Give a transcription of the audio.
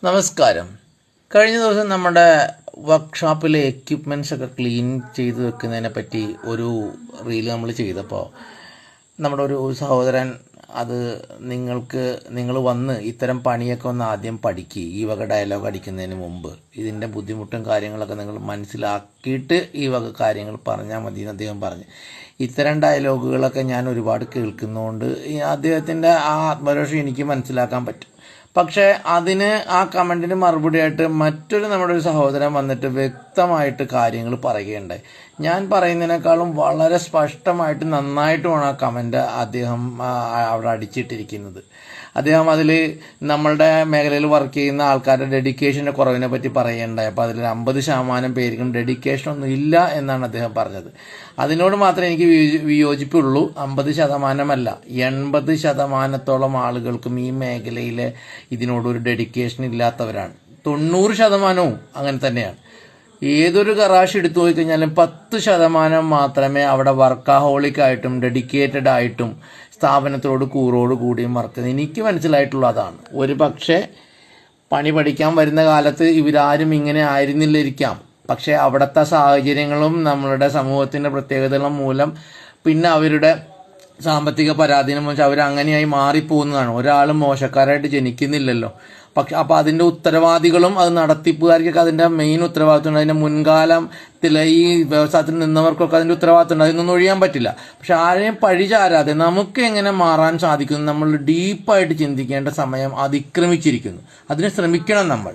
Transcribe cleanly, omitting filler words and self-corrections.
നമസ്കാരം. കഴിഞ്ഞ ദിവസം നമ്മുടെ വർക്ക്ഷോപ്പിലെ എക്യുപ്മെൻറ്റ്സ് ഒക്കെ ക്ലീൻ ചെയ്ത് വെക്കുന്നതിനെ പറ്റി ഒരു റീൽ നമ്മൾ ചെയ്തപ്പോൾ നമ്മുടെ ഒരു സഹോദരൻ അത് നിങ്ങൾ വന്ന് ഇത്തരം പണിയൊക്കെ ഒന്ന് ആദ്യം പഠിക്കുക, ഈ വക ഡയലോഗ് അടിക്കുന്നതിന് മുമ്പ് ഇതിൻ്റെ ബുദ്ധിമുട്ടും കാര്യങ്ങളൊക്കെ നിങ്ങൾ മനസ്സിലാക്കിയിട്ട് ഈ വക കാര്യങ്ങൾ പറഞ്ഞാൽ മതി എന്ന് അദ്ദേഹം പറഞ്ഞു. ഇത്തരം ഡയലോഗുകളൊക്കെ ഞാൻ ഒരുപാട് കേൾക്കുന്നതുകൊണ്ട് അദ്ദേഹത്തിൻ്റെ ആ ആത്മരോഷം എനിക്ക് മനസ്സിലാക്കാൻ പറ്റും. പക്ഷേ അതിന് ആ കമൻറ്റിന് മറുപടിയായിട്ട് നമ്മുടെ ഒരു സഹോദരൻ വന്നിട്ട് വ്യക്തമായിട്ട് കാര്യങ്ങൾ പറയുകയുണ്ടായി. ഞാൻ പറയുന്നതിനേക്കാളും വളരെ സ്പഷ്ടമായിട്ട് നന്നായിട്ടുമാണ് ആ കമൻറ്റ് അദ്ദേഹം അവിടെ അടിച്ചിട്ടിരിക്കുന്നത്. അദ്ദേഹം അതിൽ നമ്മളുടെ മേഖലയിൽ വർക്ക് ചെയ്യുന്ന ആൾക്കാരുടെ ഡെഡിക്കേഷൻ്റെ കുറവിനെ പറ്റി പറയുകയുണ്ടായി. അപ്പോൾ അതിൽ 50% പേർക്കും ഡെഡിക്കേഷനൊന്നും ഇല്ല എന്നാണ് അദ്ദേഹം പറഞ്ഞത്. അതിനോട് മാത്രമേ എനിക്ക് വിയോജിപ്പുള്ളൂ. 50% 80% ആളുകൾക്കും ഈ മേഖലയിൽ ഇതിനോടൊരു ഡെഡിക്കേഷൻ ഇല്ലാത്തവരാണ്. 90% അങ്ങനെ തന്നെയാണ്. ഏതൊരു ഗറാഷ് എടുത്തു പോയി കഴിഞ്ഞാലും 10% മാത്രമേ അവിടെ വർക്കാഹോളിക്കായിട്ടും ഡെഡിക്കേറ്റഡ് ആയിട്ടും സ്ഥാപനത്തോട് കൂറോട് കൂടിയും വർക്ക് ചെയ്യുന്നത്. എനിക്ക് മനസ്സിലായിട്ടുള്ള അതാണ്. ഒരു പക്ഷേ പണി പഠിക്കാൻ വരുന്ന കാലത്ത് ഇവരാരും ഇങ്ങനെ ആയിരുന്നില്ലിരിക്കാം. പക്ഷേ അവിടുത്തെ സാഹചര്യങ്ങളും നമ്മളുടെ സമൂഹത്തിൻ്റെ പ്രത്യേകതകളും മൂലം പിന്നെ അവരുടെ സാമ്പത്തിക പരാധീനം വെച്ചാൽ അവരങ്ങനെയായി മാറിപ്പോകുന്നതാണ്. ഒരാളും മോശക്കാരായിട്ട് ജനിക്കുന്നില്ലല്ലോ. പക്ഷെ അപ്പോൾ അതിൻ്റെ ഉത്തരവാദികളും അത് നടത്തിപ്പുകാർക്കൊക്കെ അതിൻ്റെ മെയിൻ ഉത്തരവാദിത്വം ഉണ്ട്. അതിൻ്റെ മുൻകാലത്തിൽ ഈ വ്യവസായത്തിൽ നിന്നവർക്കൊക്കെ അതിൻ്റെ ഉത്തരവാദിത്വം ഉണ്ട്. അതിനൊന്നും ഒഴിയാൻ പറ്റില്ല. പക്ഷെ ആരെയും പഴിചാരാതെ നമുക്ക് എങ്ങനെ മാറാൻ സാധിക്കുന്നു നമ്മൾ ഡീപ്പായിട്ട് ചിന്തിക്കേണ്ട സമയം അതിക്രമിച്ചിരിക്കുന്നു. അതിന് ശ്രമിക്കണം നമ്മൾ.